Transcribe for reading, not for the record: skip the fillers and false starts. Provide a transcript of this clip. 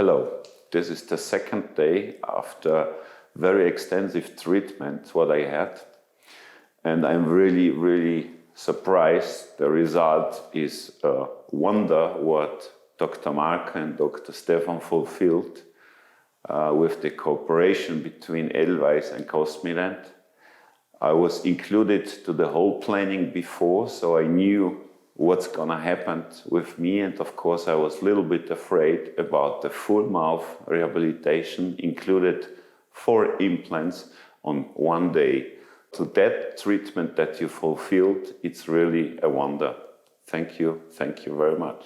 Hello, this is the second day after very extensive treatment what I had, and I'm really surprised. The result is a wonder what Dr. Mark and Dr. Stefan fulfilled with the cooperation between Edelweiss and IMPLANT. I was included to the whole planning before, so I knew what's gonna happen with me, and of course I was a little bit afraid about the full mouth rehabilitation, included 4 implants on one day. So that treatment that you fulfilled, it's really a wonder. Thank you very much.